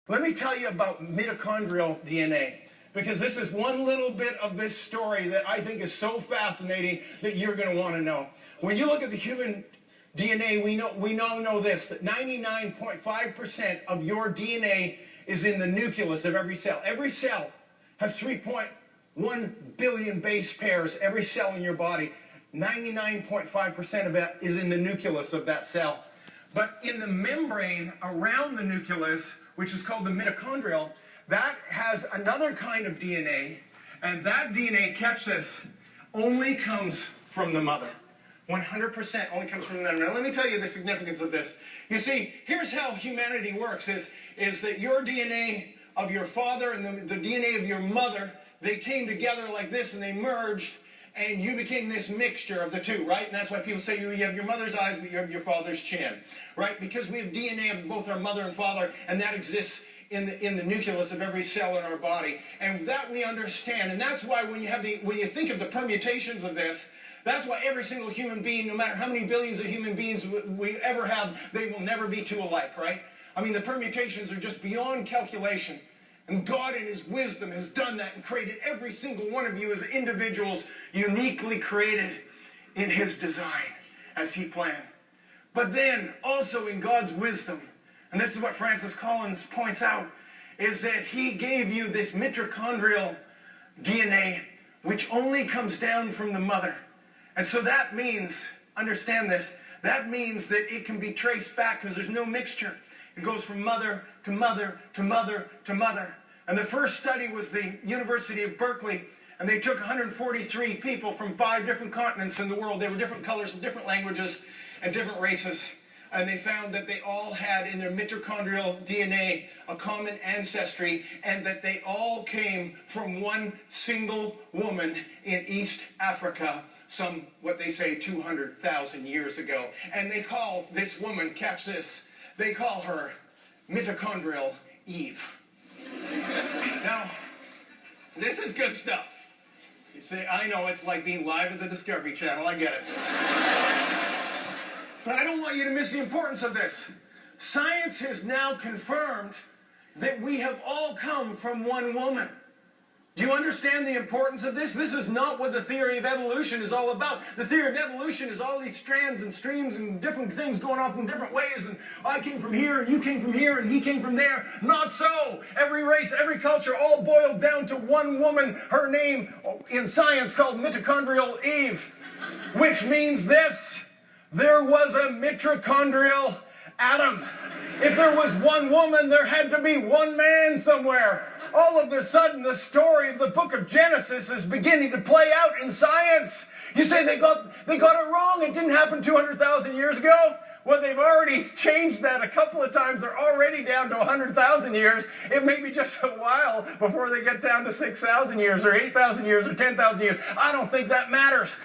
Let me tell you about mitochondrial DNA, because this is one little bit of this story that I think is so fascinating that you're going to want to know. When you look at the human DNA, we all know this, that 99.5% of your DNA is in the nucleus of every cell. Every cell has 3.1 billion base pairs, every cell in your body. 99.5% of it is in the nucleus of that cell. But in the membrane around the nucleus, which is called the mitochondrial, that has another kind of DNA, and that DNA, catch this, only comes from the mother. 100% only comes from the mother. Now let me tell you the significance of this. You see, here's how humanity works, is that your DNA of your father and the DNA of your mother, they came together like this and they merged, and you became this mixture of the two, right? And that's why people say you have your mother's eyes, but you have your father's chin, right? Because we have DNA of both our mother and father, and that exists in the nucleus of every cell in our body. And that we understand. And that's why when you think of the permutations of this, that's why every single human being, no matter how many billions of human beings we ever have, they will never be two alike, right? I mean, the permutations are just beyond calculation. And God in His wisdom has done that and created every single one of you as individuals, uniquely created in His design as He planned. But then, also in God's wisdom, and this is what Francis Collins points out, is that He gave you this mitochondrial DNA, which only comes down from the mother. And so that means, understand this, that means that it can be traced back because there's no mixture. It goes from mother to mother to mother to mother. And the first study was the University of Berkeley, and they took 143 people from 5 different continents in the world. They were different colors and different languages and different races. And they found that they all had in their mitochondrial DNA a common ancestry, and that they all came from one single woman in East Africa, some, what they say, 200,000 years ago. And they call this woman, catch this, they call her Mitochondrial Eve. Now, this is good stuff. You say, I know, it's like being live at the Discovery Channel, I get it. But I don't want you to miss the importance of this. Science has now confirmed that we have all come from one woman. Do you understand the importance of this? This is not what the theory of evolution is all about. The theory of evolution is all these strands and streams and different things going off in different ways, and I came from here, and you came from here, and he came from there. Not so. Every race, every culture, all boiled down to one woman, her name in science called Mitochondrial Eve, which means this: there was a mitochondrial atom. If there was one woman, there had to be one man somewhere. All of a sudden, the story of the book of Genesis is beginning to play out in science. You say they got it wrong. It didn't happen 200,000 years ago. Well, they've already changed that a couple of times. They're already down to 100,000 years. It may be just a while before they get down to 6,000 years or 8,000 years or 10,000 years. I don't think that matters.